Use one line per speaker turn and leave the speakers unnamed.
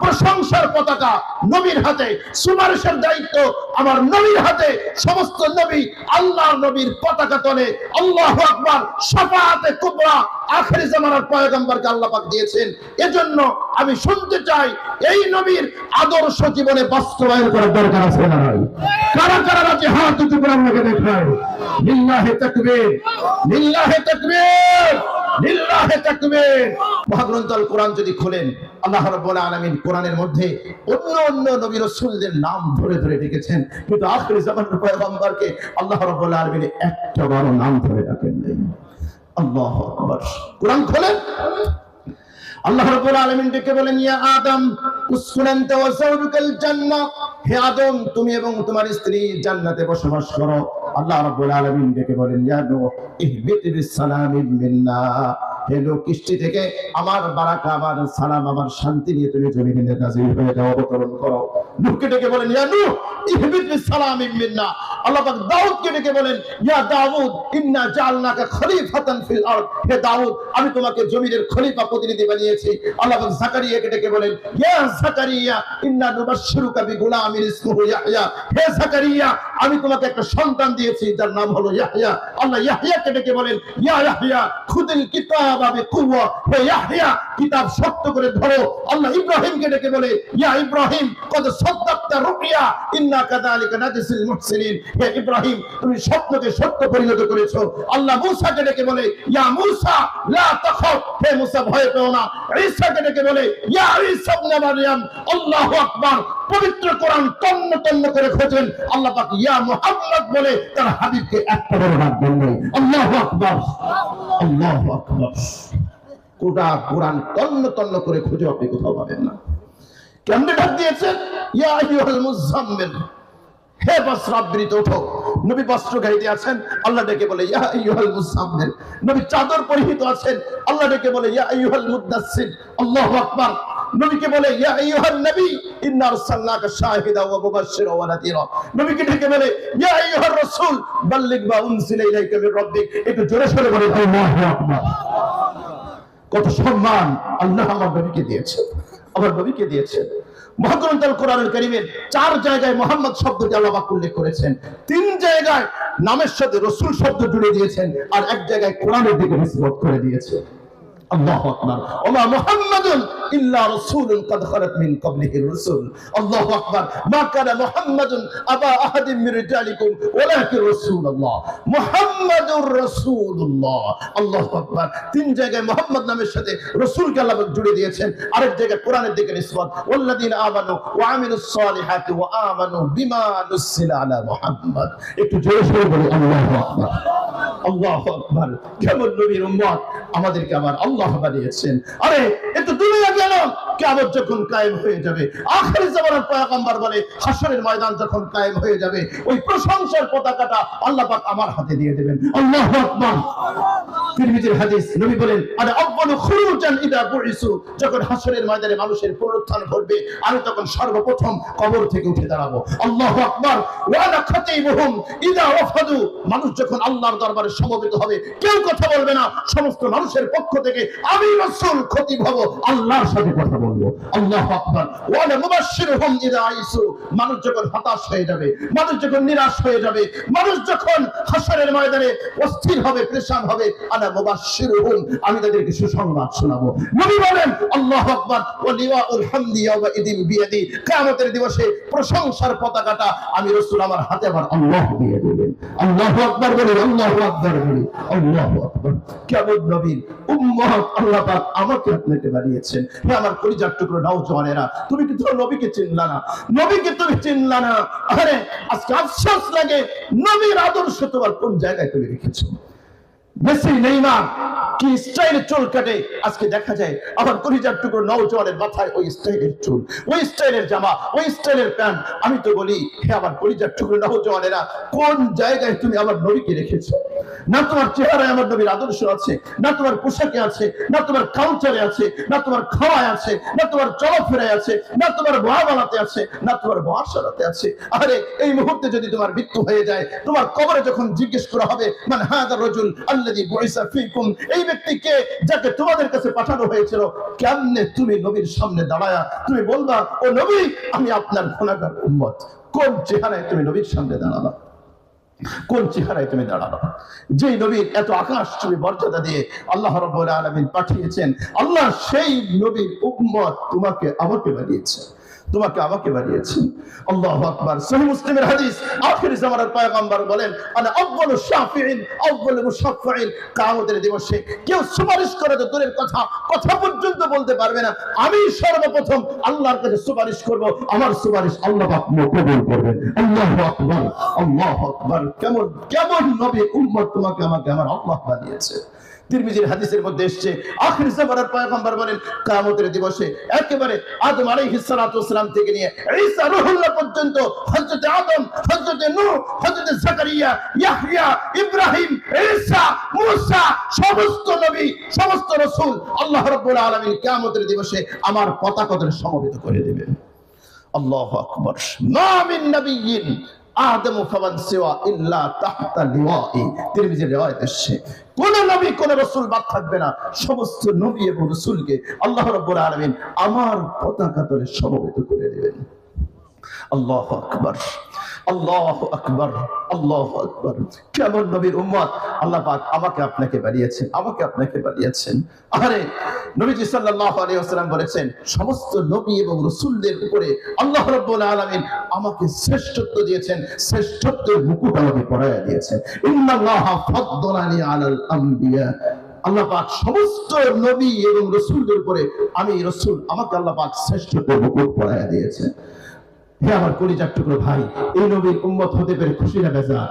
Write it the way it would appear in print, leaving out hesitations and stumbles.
প্রশংসার পতাকা নবীর হাতে, সুপারিশের দায়িত্ব আমার নবীর হাতে। সমস্ত নবী আল্লাহর নবীর পতাকা তলে আল্লাহু আকবার শাফাআতে কুবরা আখির জামানার পয়গম্বরকে আল্লাহ পাক দিয়েছেন। এজন্য আমি শুনতে চাই এই নবীর আদর্শ জীবনে বাস্তবায়ন করার দরকার আছে না নাই? কারা কারা রাজি হাত উঁচু করে আমাকে দেখায়। লিল্লাহি তাকবীর, লিল্লাহি তাকবীর, লিল্লাহি তাকবীর। মহাগ্রন্থ আল কোরআন যদি খোলেন, আল্লাহ রাব্বুল আলামিন কোরআনের মধ্যে অন্য অন্য নবী রাসূলদের নাম ধরে ধরে রেখেছেন, কিন্তু আখির জামানের পয়গম্বরকে আল্লাহ রাব্বুল আলামিন একটা বড় নাম ধরে রাখেন নাই। আল্লাহু আকবার। কোরআন খোলেন, আল্লাহ রাব্বুল আলামিন ডেকে বলেন, ইয়া আদম উসকুন আনতা ওয়া যাওজুকাল জান্নাহ, হে আদম তুমি এবং তোমার স্ত্রী জান্নাতে বসবাস করো। আল্লাহ রাব্বুল আলামিন ডেকে বলেন, ইয়া নূহ ইহবিত বিসসালামিন মিন্না, হে নূহ কৃষ্টি থেকে আমার বারাকা, আমার সালাম, আমার শান্তি নিয়ে তুমি জমিনে নাযিল হয়ে যাও, অবতরণ করো। নূহকে ডেকে বলেন, ইয়া নূহ ইহবিত বিসসালামিন মিন্না। আল্লাহ পাক দাউদকে ডেকে বলেন, ইয়া দাউদ ইন্না জাআলনাকা খলিফাতান ফিল আরদ, হে দাউদ আমি তোমাকে জমিনের খলিফা প্রতিনিধি বানিয়েছি। আল্লাহ পাক জাকারিয়াকে ডেকে বলেন, ইয়া জাকারিয়া ইন্না নুবাশশিরুকা বিগুলামিন ইসমুহু ইয়াহইয়া, হে জাকারিয়া আমি তোমাকে একটা সন্তান দিয়েছি যার নাম হলো ইয়াহইয়া। আল্লাহ ইয়াহইয়াকে ডেকে বলেন, ইয়া ইয়াহইয়া খুদিল কিতাবা বিকুওয়া, হে ইয়াহইয়া কিতাব শক্ত করে ধরো। আল্লাহ ইব্রাহিমকে ডেকে বলে, ইয়া ইব্রাহিম কদ সাদ্দাকতা রুইয়া ইন্না কাযালিকা নাজসিল মুহসিনিন, হে ইব্রাহিম তুমি স্বপ্নকে সত্য পরিণত করেছো। আল্লাহ মূসাকে ডেকে বলে, ইয়া মূসা লা তাখাফ, হে মূসা ভয় পেও না। ঈসাকে ডেকে বলে, ইয়া ঈসা ইবনে মারইয়াম। আল্লাহু আকবার। পবিত্র কোরআন তন্ন তন্ন করে খোঁজেন, আল্লাহ পাক ইয়া মুহাম্মদ বলে তার হাবিবকে একটা বড় ডাক দেন। আল্লাহু আকবার, আল্লাহু আকবার। গোটা কোরআন তন্ন তন্ন করে খুঁজে আপনি কোথাও পাবেন না। কেমনে ডাক দিয়েছেন, ইয়া আইয়ুহাল মুযাম্মিল, হে বস্ত্রাবৃত ওঠো। নবী বস্ত্র গাইতে আছেন, আল্লাহ ডেকে বলে, ইয়া আইয়ুহাল মুযাম্মিল। নবী চাদর পরিহিত আছেন, আল্লাহ ডেকে বলে, ইয়া আইয়ুহাল মুদাসসির। আল্লাহু আকবার। নবীকে বলে, ইয়া আইয়ুহান নবী ইন্না আরসালনাকা শাহিদা ওয়া মুবাশশিরা ওয়া নাযীরা। নবীকে ডেকে বলে, ইয়া আইয়ুহার রাসূল বাল্লিগ মা উনজিলা ইলাইকা মির রাব্বিক। একটু জোরে সোরে বলে আল্লাহু আকবার। কত সম্মান আল্লাহ আমার নবীকে দিয়েছেন, আমার নবীকে দিয়েছেন। মহাগ্রন্থ আল কোরআনুল কারীমের 4 জায়গায় মুহাম্মদ শব্দটি আল্লাহ পাক উল্লেখ করেছেন, 3 জায়গায় নামের সাথে রাসূল শব্দ জুড়ে দিয়েছেন, আর 1 জায়গায় কোরআনের দিকে নিসবত করে দিয়েছেন। আল্লাহু আকবার। ওমা মুহাম্মাদুন ইল্লা রাসূলুন কাদ খালাত মিন ক্বাবলিহির রাসূল। আল্লাহু আকবার। মা কানা মুহাম্মাদুন আবা আহাদিন মির রিজালিকুম ওয়ালাকিন রাসূলুল্লাহ, মুহাম্মাদুর রাসূলুল্লাহ। আল্লাহু আকবার। 3 জায়গায় মুহাম্মদ নামের সাথে রাসূলকে আল্লাহ জুড়ে দিয়েছেন, আরেক জায়গায় কোরআনের দিকে নিসবত, ওয়াল্লাযিনা আমানু ওয়া আমিলুস সালিহাতি ওয়া আমানু বিমা নুসিলা আলা মুহাম্মদ। একটু জোরে সোরে বলি আল্লাহু আকবার, আল্লাহু আকবার। কেমন নবীর উম্মত আমাদেরকে আবার আল্লাহ বানিয়েছেন। আরে এত দুনিয়া গেল, কিয়ামত যখন কায়েম হয়ে যাবে, আখির জামানার পয়গম্বর বলে হাশরের ময়দান যখন কায়েম হয়ে যাবে, ওই প্রশংসার পতাকাটা আল্লাহ পাক আমার হাতে দিয়ে দেবেন। আল্লাহু আকবার। তিরমিজির হাদিস, নবী বলেন, আনা আউয়ালু খুরুজান ইদা বুইসু, যখন হাশরের ময়দানে মানুষের পুনরুত্থান ঘটবে আমি তখন সর্বপ্রথম কবর থেকে উঠে দাঁড়াবো। আল্লাহু আকবার। ওয়া আনা খাতিবুহুম ইদা ওয়াফাদু, মানুষ যখন আল্লাহর দরবারে সমবেত হবে কেউ কথা বলবে না, সমস্ত মানুষের পক্ষ থেকে আমি রাসূল খতিব হব, আল্লাহর সাথে কথা বলবো। আল্লাহু আকবার। ওয়া আনা মুবাশশিরুহুম ইদা আইসু, মানুষ যখন হতাশ হয়ে যাবে, মানুষ যখন নিরাশ হয়ে যাবে, মানুষ যখন হাশরের ময়দানে অস্থির হবে, পেরেশান হবে, আনা মুবাশশিরুহুম, আমি তাদেরকে সুসংবাদ শোনাবো। নবী বলেন আল্লাহু আকবার। ওয়া লিওয়াউল হামদি ইয়াওমা ইদিন বিয়াদি, কিয়ামতের দিবসে প্রশংসার পতাকাটা আমি রাসূল আমার হাতে আবার আল্লাহ দিয়ে দেবেন। আল্লাহু আকবার বলি, আল্লাহু আকবার বলি, আল্লাহু আকবার। কেমন নবীর উম্মত আল্লাহ পাক আমাকে আপনাকে বানিয়েছেন। হে আমার কলিজার টুকরো নওজওয়ানেরা, তুমি কি তো নবীকে চিনলা না? নবীকে তুমি চিনলা না। আরে আজকে আফসোস লাগে, নবীর আদর্শ তোমার কোন জায়গায় তুমি রেখেছো? মেসি নেইমার কি স্টাইলে চুল কাটে, আজকে দেখা যায় আমার কলিজার টুকরো নওজওয়ানের মাথায় ওই স্টাইলের চুল, ওই স্টাইলের জামা, ওই স্টাইলের প্যান্ট। আমি তো বলি, হে আমার কলিজার টুকরো নওজওয়ানেরা, কোন জায়গায় তুমি আমার নবীকে রেখেছো? না তোমার চেহারায় আমার নবীর আদর্শ আছে, না তোমার পোশাকে আছে, না তোমার কালচারে আছে, না তোমার খাওয়ায় আছে, না তোমার চলাফেরায় আছে, না তোমার মহাবালাতে আছে, না তোমার মহাসারাতে আছে। আরে এই মুহূর্তে যদি তোমার মৃত্যু হয়ে যায়, তোমার কবরে যখন জিজ্ঞেস করা হবে মান হাদার রাজুল আল্লাযী বুইসা ফীকুম, এই ব্যক্তি কে যাকে তোমাদের কাছে পাঠানো হয়েছিল, কেমনে তুমি নবীর সামনে দাঁড়ায়া তুমি বলবা ও নবী আমি আপনার গুনাহগার উম্মত। কোন চেহারায় তুমি নবীর সামনে দাঁড়াবা? কোন চেহারায় তুমি দাঁড়াবা? যেই নবীর এত আকাশ তুমি মর্যাদা দিয়ে আল্লাহ রাব্বুল আলামিন পাঠিয়েছেন, আল্লাহ সেই নবীর উম্মত তোমাকে আমাকে বানিয়েছে, তোমাকে আমাকে বানিয়েছেন। আল্লাহু আকবার। সহিহ মুসলিমের হাদিস, আখির জামানার পয়গম্বর বলেন আনা আউয়ালু শাফিঈন আউয়ালু মুশাফফিঈন, কিয়ামতের দিবসে কেউ সুপারিশ করে তো দূরের কথা, কথা পর্যন্ত বলতে পারবে না, আমি সর্বপ্রথম আল্লাহর কাছে সুপারিশ করব, আমার সুপারিশ আল্লাহ পাক কবুল করবেন। আল্লাহু আকবার, আল্লাহু আকবার। কেমন কেমন নবী উম্মত তোমাকে আমাকে আমার আল্লাহ বানিয়েছে। তিরমিজির হাদিসের মধ্যে এসেছে আখির জামানার পয়গম্বর বলেন কিয়ামতের দিবসে একেবারে আদম আলাইহিস সালাতু ওয়াসসালাম থেকে নিয়ে ঈসা রূহুল্লাহ পর্যন্ত, হযরত আদম, হযরত নূহ, হযরত যাকারিয়া, ইয়াহইয়া, ইব্রাহিম, ঈসা, মূসা, সমস্ত নবী, সমস্ত রাসূল আল্লাহ রাব্বুল আলামিন কিয়ামতের দিবসে আমার পতাকাতে সমবেত করে দিবেন। আল্লাহু আকবার। মা মিন নাবিয়্যিন আদম ফামান সিওয়া ইল্লা তাহতা লিওয়াই, তিরমিজির রিওয়ায়াত এসেছে কোন নবী কোন রাসূল বাদ থাকবে না, সমস্ত নবী এবং রাসূলকে আল্লাহ রাব্বুল আলামিন আমার পতাকা তলে সমবেত করে দিবেন। আল্লাহু আকবার, আল্লাহু আকবার, আল্লাহু আকবার। কেমন নবীর উম্মত আল্লাহ পাক আমাকে আপনাকে বানিয়েছেন, আমাকে আপনাকে বানিয়েছেন। আরে নবীজি সাল্লাল্লাহু আলাইহি ওয়াসাল্লাম বলেছেন সমস্ত নবী এবং রাসূলদের উপরে আল্লাহ রাব্বুল আলামিন আমাকে শ্রেষ্ঠত্ব দিয়েছেন, শ্রেষ্ঠত্বের মুকুট আমাকে পরাইয়া দিয়েছেন। ইন্নাল্লাহা ফাদ্দালানি আলাল আমবিয়া, আল্লাহ পাক সমস্ত নবী এবং রাসূলদের উপরে আমি রাসূল, আমাকে আল্লাহ পাক শ্রেষ্ঠত্বের মুকুট পরাইয়া দিয়েছেন। হে আমার কলিজার টুকরো ভাই, এই নবীর উম্মত হতে পেরে খুশি না বেজার?